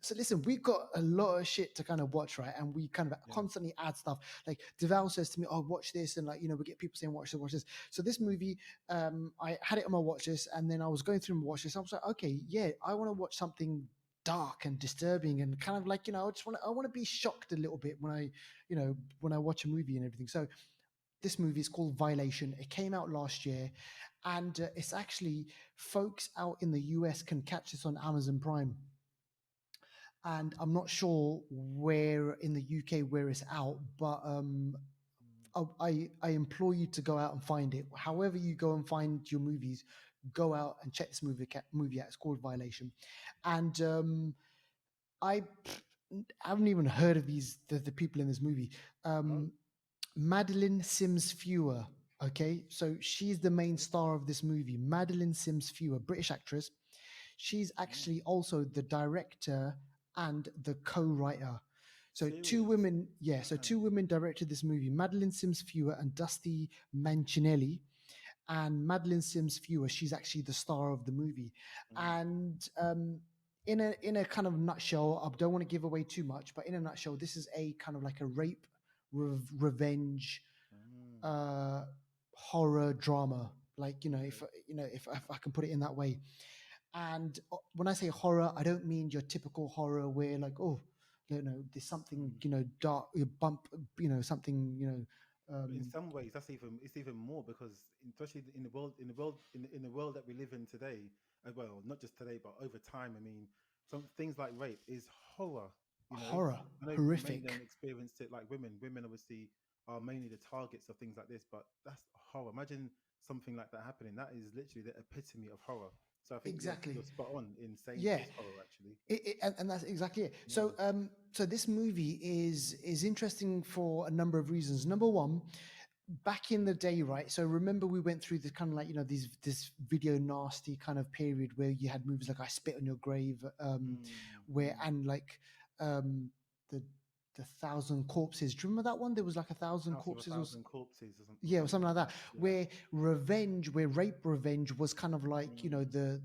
Speaker 1: So listen, we've got a lot of shit to kind of watch, right? And we kind of
Speaker 2: yeah.
Speaker 1: constantly add stuff. Like Deval says to me, oh, watch this, and like, we get people saying watch this, watch this. So this movie, I had it on my watch list, and then I was going through my watch list. I was like, okay, yeah, I want to watch something dark and disturbing and kind of like, I want to be shocked a little bit when I watch a movie and everything. So this movie is called Violation. It came out last year, and it's actually, folks out in the US can catch this on Amazon Prime. And I'm not sure where in the UK where it's out, but
Speaker 2: Mm,
Speaker 1: I implore you to go out and find it. However you go and find your movies, go out and check this movie out. It's called Violation, and I haven't even heard of the people in this movie.
Speaker 2: oh,
Speaker 1: Um, Madeleine Sims-Fewer. Okay, so she's the main
Speaker 2: okay.
Speaker 1: star of this movie. Madeleine Sims-Fewer, British actress. She's
Speaker 2: Oh,
Speaker 1: actually also the director and the co-writer. So two
Speaker 2: serious.
Speaker 1: women, yeah. So
Speaker 2: Man.
Speaker 1: two women directed this movie: Madeleine Sims-Fewer and Dusty Mancinelli. And Madeleine Sims-Fewer, she's actually the star of the movie.
Speaker 2: Mm,
Speaker 1: And in a kind of nutshell, I don't want to give away too much, but in a nutshell, this is a kind of like a rape revenge
Speaker 2: mm,
Speaker 1: uh horror drama, like,
Speaker 2: okay.
Speaker 1: if I can put it in that way. And when I say horror, I don't mean your typical horror where, like, oh, there's something,
Speaker 2: Mm.
Speaker 1: dark, you bump, something,
Speaker 2: But in
Speaker 1: um
Speaker 2: some ways, it's even more because, especially in the world, in the world that we live in today, as well, not just today, but over time. I mean, some things like rape is horror. You know,
Speaker 1: horror,
Speaker 2: I know men
Speaker 1: horrific.
Speaker 2: don't experience it like women. Women obviously are mainly the targets of things like this, but that's horror. Imagine something like that happening. That is literally the epitome of horror. So I think you're
Speaker 1: Exactly.
Speaker 2: you're spot on in saying it
Speaker 1: Yeah.
Speaker 2: is horror, actually.
Speaker 1: And that's exactly it.
Speaker 2: Yeah.
Speaker 1: So this movie is interesting for a number of reasons. Number one, back in the day, right? So remember we went through the kind of like, these this video nasty kind of period where you had movies like I Spit on Your Grave,
Speaker 2: Mm,
Speaker 1: where
Speaker 2: mm.
Speaker 1: and like um the the Thousand Corpses. Do you remember that one? There was like a Thousand
Speaker 2: House of a
Speaker 1: Corpses, or
Speaker 2: Thousand Corpses, or
Speaker 1: yeah, or
Speaker 2: something
Speaker 1: something
Speaker 2: like
Speaker 1: like that,
Speaker 2: that. Yeah.
Speaker 1: where rape revenge was kind of like,
Speaker 2: Mm,
Speaker 1: the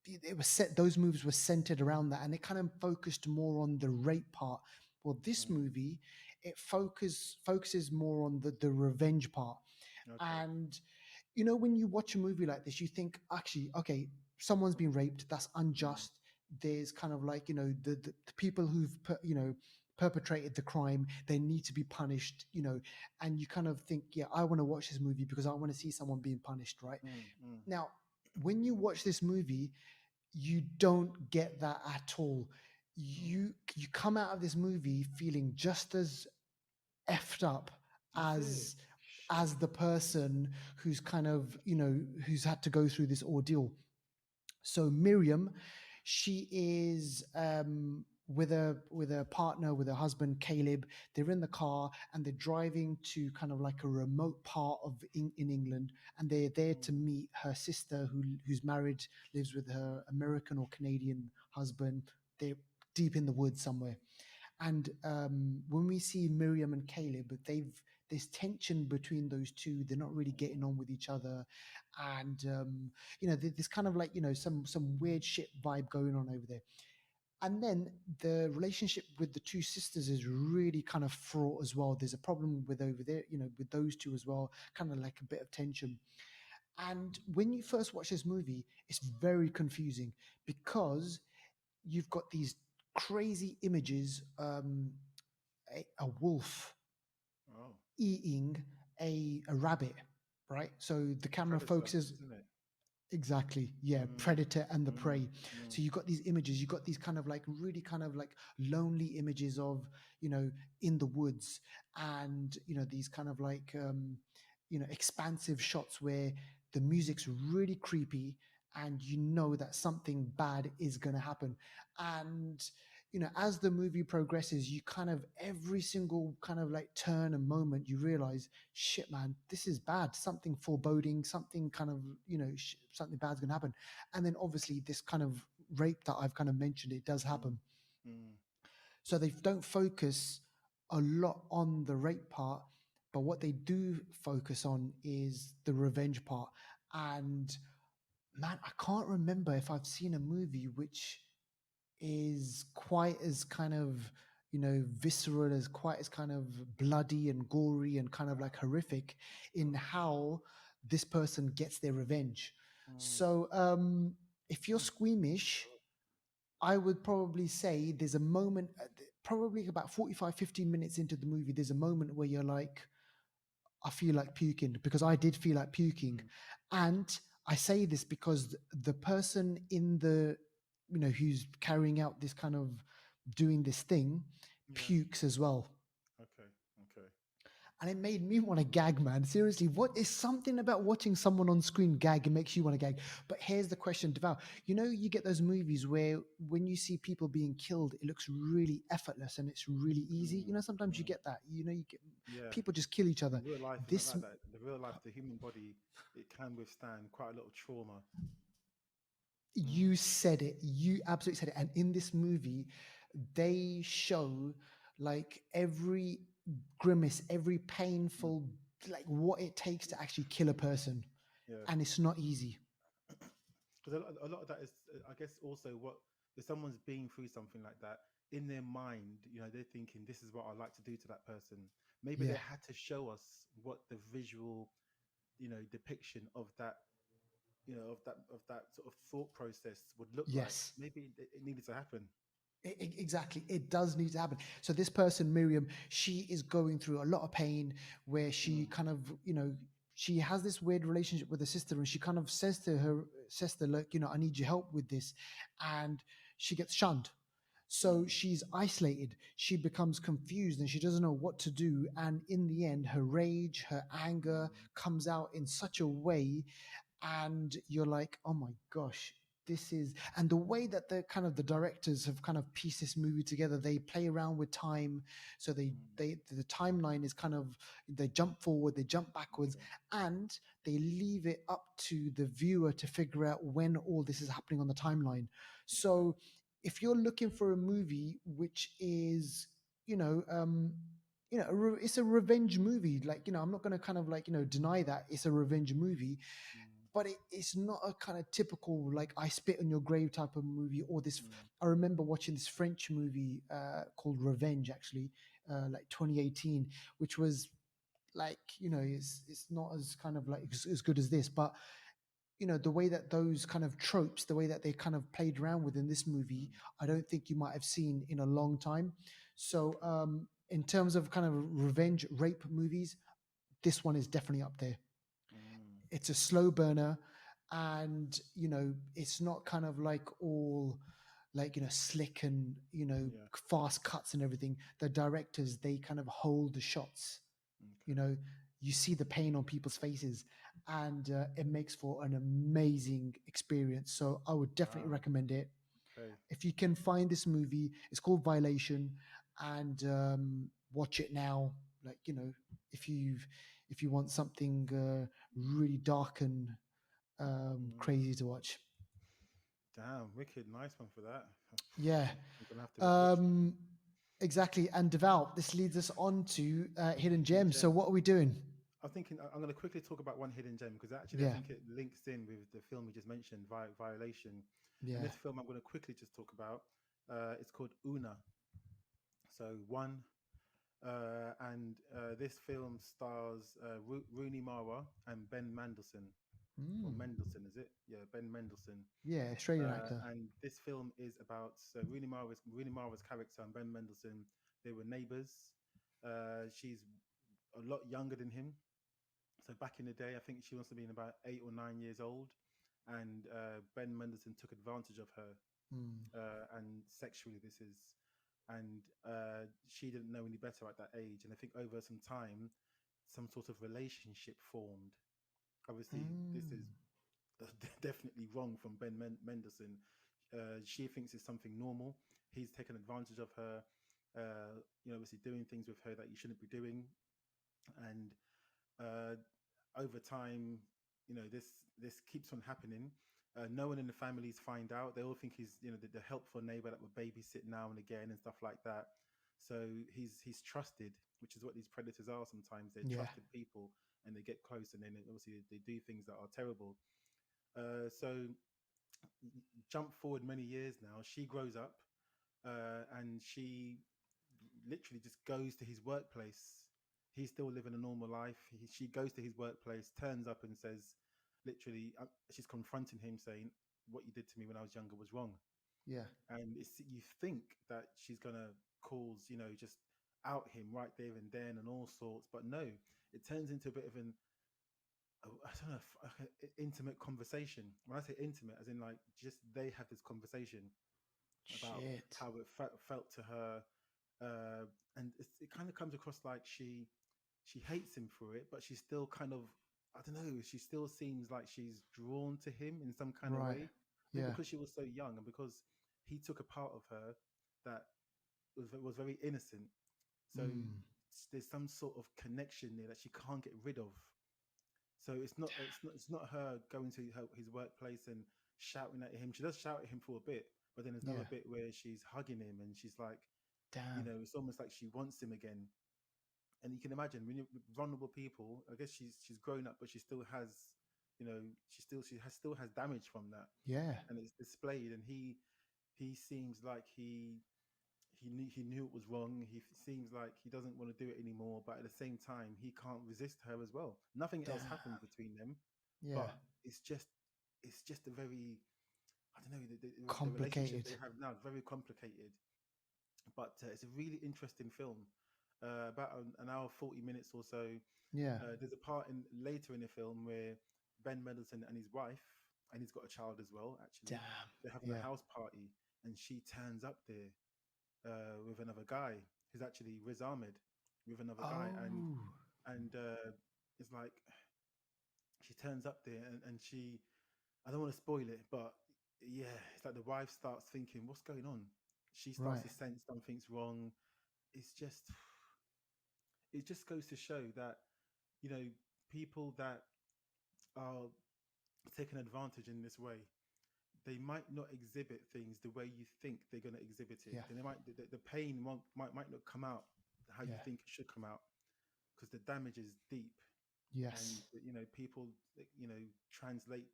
Speaker 1: it was set, those movies were centered around that, and it kind of focused more on the rape part. Well, this
Speaker 2: mm.
Speaker 1: movie, it focuses more on the revenge part.
Speaker 2: Okay.
Speaker 1: And when you watch a movie like this, you think, actually, okay, someone's been raped, that's
Speaker 2: Mm,
Speaker 1: unjust. There's kind of like, the people who've perpetrated the crime, they need to be punished, and you kind of think, yeah, I want to watch this movie because I want to see someone being punished, right?
Speaker 2: mm, mm.
Speaker 1: Now, when you watch this movie, you don't get that at all.
Speaker 2: Oh,
Speaker 1: You come out of this movie feeling just as effed up
Speaker 2: is it?
Speaker 1: as
Speaker 2: Shit.
Speaker 1: the person who's kind of, who's had to go through this ordeal. So Miriam, she is with a partner, with her husband Caleb. They're in the car and they're driving to kind of like a remote part of in England, and they're there to
Speaker 2: Mm,
Speaker 1: meet her sister who's married, lives with her American or Canadian husband. They're deep in the woods somewhere. And when we see Miriam and Caleb, there's tension between those two. They're not really getting
Speaker 2: mm,
Speaker 1: on with each other, and there's kind of like, some weird shit vibe going on over there. And then the relationship with the two sisters is really kind of fraught as well. There's a problem with over there, with those two as well, kind of like a bit of tension. And when you first watch this movie, it's very confusing because you've got these crazy images, a wolf
Speaker 2: oh,
Speaker 1: eating a rabbit, right? So the camera
Speaker 2: Predator,
Speaker 1: focuses.
Speaker 2: isn't it?
Speaker 1: Exactly. Yeah.
Speaker 2: Mm,
Speaker 1: Predator and the
Speaker 2: mm,
Speaker 1: prey.
Speaker 2: mm,
Speaker 1: So you've got these images, you've got these kind of like really kind of like lonely images of, in the woods, and, these kind of like, expansive shots where the music's really creepy and you know that something bad is going to happen. And as the movie progresses, you kind of every single kind of like turn and moment you realize, shit man, this is bad, something foreboding, something kind of something bad's going to happen. And then obviously this kind of rape that I've kind of mentioned, it does
Speaker 2: Mm,
Speaker 1: happen.
Speaker 2: mm,
Speaker 1: So they don't focus a lot on the rape part, but what they do focus on is the revenge part. And man, I can't remember if I've seen a movie which is quite as kind of visceral, as quite as kind of bloody and gory and kind of like horrific in how this person gets their revenge.
Speaker 2: mm,
Speaker 1: So if you're
Speaker 2: mm.
Speaker 1: squeamish, I would probably say there's a moment, probably about 45, 15 minutes into the movie, there's a moment where you're like, I feel like puking, because I did feel like puking.
Speaker 2: Mm.
Speaker 1: And I say this because the person in the, who's carrying out this kind of doing this thing
Speaker 2: Yeah.
Speaker 1: pukes as well.
Speaker 2: Okay. Okay.
Speaker 1: And it made me want to gag, man. Seriously, what is something about watching someone on screen gag and makes you want to gag? But here's the question, Deval. You get those movies where when you see people being killed, it looks really effortless and it's really easy.
Speaker 2: Mm,
Speaker 1: Sometimes you
Speaker 2: mm.
Speaker 1: get that. You get
Speaker 2: Yeah.
Speaker 1: people just kill each other.
Speaker 2: In real life, it's not
Speaker 1: This
Speaker 2: like that. The real life, the human body, it can withstand quite a lot of trauma. Mm,
Speaker 1: You said it. You absolutely said it. And in this movie, they show like every grimace, every
Speaker 2: mm,
Speaker 1: painful, like what it takes to actually kill a person.
Speaker 2: yeah.
Speaker 1: And it's not easy.
Speaker 2: Because a lot of that is, I guess, also what if someone's been through something like that in their mind, they're thinking, this is what I'd like to do to that person. Maybe they
Speaker 1: Yeah.
Speaker 2: had to show us what the visual, depiction of that, of that sort of thought process would look like.
Speaker 1: Yes.
Speaker 2: Maybe it needed to happen.
Speaker 1: Exactly. It does need to happen. So this person, Miriam, she is going through a lot of pain where she
Speaker 2: Mm,
Speaker 1: kind of, she has this weird relationship with her sister and she kind of says to her sister, look, I need your help with this. And she gets shunned. So
Speaker 2: mm,
Speaker 1: she's isolated. She becomes confused and she doesn't know what to do. And in the end, her rage, her anger
Speaker 2: mm,
Speaker 1: comes out in such a way, and you're like, oh my gosh, this is. And the way that the kind of the directors have kind of pieced this movie together, they play around with time. So
Speaker 2: mm.
Speaker 1: the timeline is kind of, they jump forward, they jump backwards,
Speaker 2: Okay.
Speaker 1: and they leave it up to the viewer to figure out when all this is happening on the timeline.
Speaker 2: Okay.
Speaker 1: So if you're looking for a movie which is, you know um it's a revenge movie, like, I'm not going to kind of like, deny that it's a revenge movie,
Speaker 2: Mm,
Speaker 1: but it's not a kind of typical like I spit on your grave type of movie. Or this,
Speaker 2: mm,
Speaker 1: I remember watching this French movie called Revenge, actually, like 2018, which was like, it's not as kind of like as good as this, but the way that those kind of tropes, the way that they kind of played around with in this movie,
Speaker 2: mm.
Speaker 1: I don't think you might have seen in a long time. So
Speaker 2: Okay.
Speaker 1: in terms of kind of revenge rape movies, this one is definitely up there.
Speaker 2: Mm,
Speaker 1: It's a slow burner, and it's not kind of like all like, slick and
Speaker 2: yeah.
Speaker 1: fast cuts and everything. The directors, they kind of hold the shots. you
Speaker 2: Okay.
Speaker 1: know you see the pain on people's faces, and it makes for an amazing experience. So I would definitely
Speaker 2: Wow.
Speaker 1: recommend it.
Speaker 2: Okay.
Speaker 1: If you can find this movie, it's called Violation, and watch it now. Like, if you want something really dark and
Speaker 2: Mm.
Speaker 1: crazy to watch.
Speaker 2: Damn, wicked. Nice one for that.
Speaker 1: Yeah.
Speaker 2: I'm gonna have to watch that.
Speaker 1: um exactly. And Devout, this leads us on to hidden
Speaker 2: Hidden
Speaker 1: gems. So
Speaker 2: gem.
Speaker 1: what are we doing?
Speaker 2: I'm thinking I'm going to quickly talk about one hidden gem because actually I
Speaker 1: Yeah.
Speaker 2: think it links in with the film you just mentioned, Violation. And
Speaker 1: Yeah.
Speaker 2: this film I'm going to quickly just talk about. It's called Una. So one, and this film stars Rooney Mara and Ben Mendelsohn, or
Speaker 1: Mm.
Speaker 2: Mendelsohn, is it? Yeah, Ben Mendelsohn.
Speaker 1: Yeah, Australian actor.
Speaker 2: And this film is about Rooney Mara's character and Ben Mendelsohn. They were neighbors. She's a lot younger than him. So back in the day, I think she must have been about 8 or 9 years old, and Ben Mendelsohn took advantage of her,
Speaker 1: Mm.
Speaker 2: and sexually this is, and she didn't know any better at that age. And I think over some time, some sort of relationship formed. Obviously, this is
Speaker 1: Mm.
Speaker 2: definitely wrong from Mendelsohn. She thinks it's something normal. He's taken advantage of her, obviously doing things with her that you shouldn't be doing. And uh, over time, this keeps on happening. No one in the families find out. They all think he's, the helpful neighbor that would babysit now and again and stuff like that. So he's trusted, which is what these predators are. Sometimes they're
Speaker 1: Yeah.
Speaker 2: trusted people, and they get close, and then obviously they do things that are terrible. So jump forward many years now. She grows up, and she literally just goes to his workplace. He's still living a normal life. She goes to his workplace, turns up, and says, literally, she's confronting him, saying, "What you did to me when I was younger was wrong."
Speaker 1: Yeah.
Speaker 2: And you think that she's gonna cause, just out him right there and then and all sorts, but no, it turns into a bit of an I don't know, like intimate conversation. When I say intimate, as in like just they have this conversation about
Speaker 1: Shit.
Speaker 2: how it felt to her, and it kind of comes across like she hates him for it, but she still kind of, I don't know, she still seems like she's drawn to him in some kind of
Speaker 1: Right.
Speaker 2: way. I think
Speaker 1: Yeah.
Speaker 2: because she was so young and because he took a part of her that was very innocent. So
Speaker 1: Mm.
Speaker 2: there's some sort of connection there that she can't get rid of. So it's not her going to his workplace and shouting at him. She does shout at him for a bit, but then there's
Speaker 1: Yeah.
Speaker 2: another bit where she's hugging him and she's like,
Speaker 1: Damn.
Speaker 2: it's almost like she wants him again. And you can imagine when you're with vulnerable people. I guess she's grown up, but she still has, she still has damage from that,
Speaker 1: Yeah.
Speaker 2: and it's displayed. And he seems like he knew it was wrong. He seems like he doesn't want to do it anymore, but at the same time, he can't resist her as well. Nothing else
Speaker 1: Damn.
Speaker 2: happens between them,
Speaker 1: Yeah.
Speaker 2: but it's just a very, I don't know, the relationship
Speaker 1: Complicated.
Speaker 2: they have now is very complicated, but it's a really interesting film. About an hour 40 minutes or so.
Speaker 1: Yeah.
Speaker 2: There's a part in later in the film where Ben Mendelsohn and his wife, and he's got a child as well. Actually,
Speaker 1: Damn.
Speaker 2: they're having a
Speaker 1: Yeah.
Speaker 2: house party, and she turns up there with another guy who's actually Riz Ahmed with another guy, and
Speaker 1: Oh.
Speaker 2: and uh, it's like she turns up there, and she, I don't want to spoil it, but yeah, it's like the wife starts thinking, what's going on? She starts
Speaker 1: Right.
Speaker 2: to sense something's wrong. It's just, it just goes to show that, you know, people that are taken advantage in this way, they might not exhibit things the way you think they're going to exhibit it.
Speaker 1: Yeah.
Speaker 2: Then they the pain might not come out how you
Speaker 1: Yeah.
Speaker 2: think it should come out, because the damage is deep. And
Speaker 1: Yes.
Speaker 2: people, translate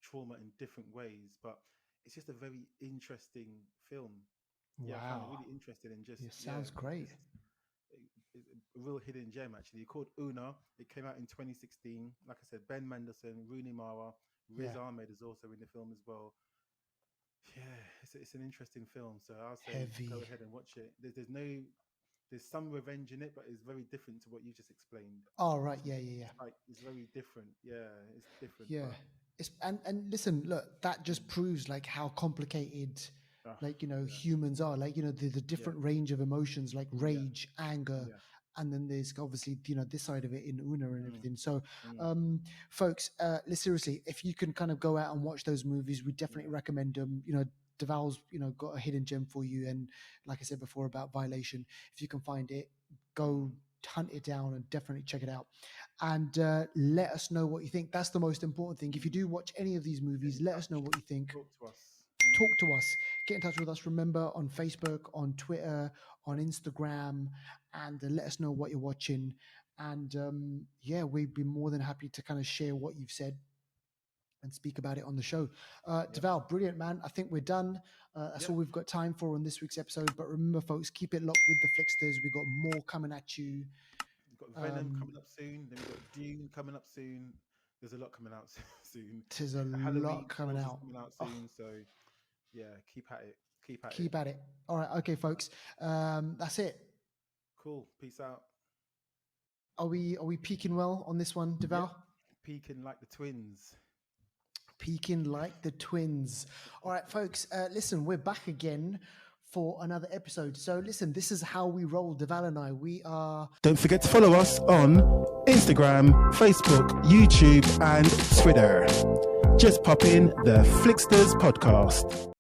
Speaker 2: trauma in different ways, but it's just a very interesting film. Yeah, I found it
Speaker 1: Wow.
Speaker 2: really interesting, and just,
Speaker 1: Yeah. Sounds great.
Speaker 2: just a real hidden gem, actually, called Una. It came out in 2016. Like I said, Ben Mendelsohn, Rooney Mara,
Speaker 1: Yeah.
Speaker 2: Riz Ahmed is also in the film as well. Yeah, it's an interesting film, so I'll say go
Speaker 1: Heavy.
Speaker 2: ahead and watch it. There's some revenge in it, but it's very different to what you just explained.
Speaker 1: Oh, right. Yeah. Yeah. Yeah.
Speaker 2: It's very different. Yeah, it's different,
Speaker 1: Yeah.
Speaker 2: but
Speaker 1: It's and listen, look, that just proves like how complicated,
Speaker 2: ah,
Speaker 1: like,
Speaker 2: yeah,
Speaker 1: humans are, like, the
Speaker 2: yeah,
Speaker 1: different range of emotions, like
Speaker 2: yeah,
Speaker 1: rage, anger,
Speaker 2: yeah,
Speaker 1: and then there's obviously, this side of it in Una and
Speaker 2: mm,
Speaker 1: everything. So,
Speaker 2: mm,
Speaker 1: um folks, seriously, if you can kind of go out and watch those movies, we definitely
Speaker 2: yeah,
Speaker 1: recommend them. Deval's, got a hidden gem for you. And like I said before about Violation, if you can find it,
Speaker 2: mm,
Speaker 1: go hunt it down and definitely check it out. And let us know what you think. That's the most important thing. If you
Speaker 2: mm.
Speaker 1: do watch any of these
Speaker 2: Get
Speaker 1: movies,
Speaker 2: in
Speaker 1: let us know
Speaker 2: touch,
Speaker 1: what you think.
Speaker 2: talk to us.
Speaker 1: Talk to us. Get in touch with us. Remember, on Facebook, on Twitter, on Instagram, and let us know what you're watching. And yeah, we'd be more than happy to kind of share what you've said and speak about it on the show.
Speaker 2: Yep,
Speaker 1: Deval, brilliant, man. I think we're done. That's
Speaker 2: yep.
Speaker 1: all we've got time for on this week's episode. But remember, folks, keep it locked with the Flixters. We've got more coming at you.
Speaker 2: We've got Venom
Speaker 1: Um,
Speaker 2: coming up soon. Then we've got Dune coming up soon. There's a lot coming out soon.
Speaker 1: there's a
Speaker 2: Halloween
Speaker 1: lot coming
Speaker 2: Kills is
Speaker 1: out.
Speaker 2: coming out
Speaker 1: Oh,
Speaker 2: soon. So yeah, keep at it. Keep at it.
Speaker 1: keep at it. All right. Okay, folks. That's it.
Speaker 2: Cool. Peace out.
Speaker 1: Are we peaking well on this one,
Speaker 2: Yep.
Speaker 1: Deval?
Speaker 2: Peaking like the twins.
Speaker 1: Peaking like the twins. All right, folks. Listen, we're back again for another episode. So listen, this is how we roll, Deval and I. We are...
Speaker 2: Don't forget to follow us on Instagram, Facebook, YouTube, and Twitter. Just pop in the Flixters podcast.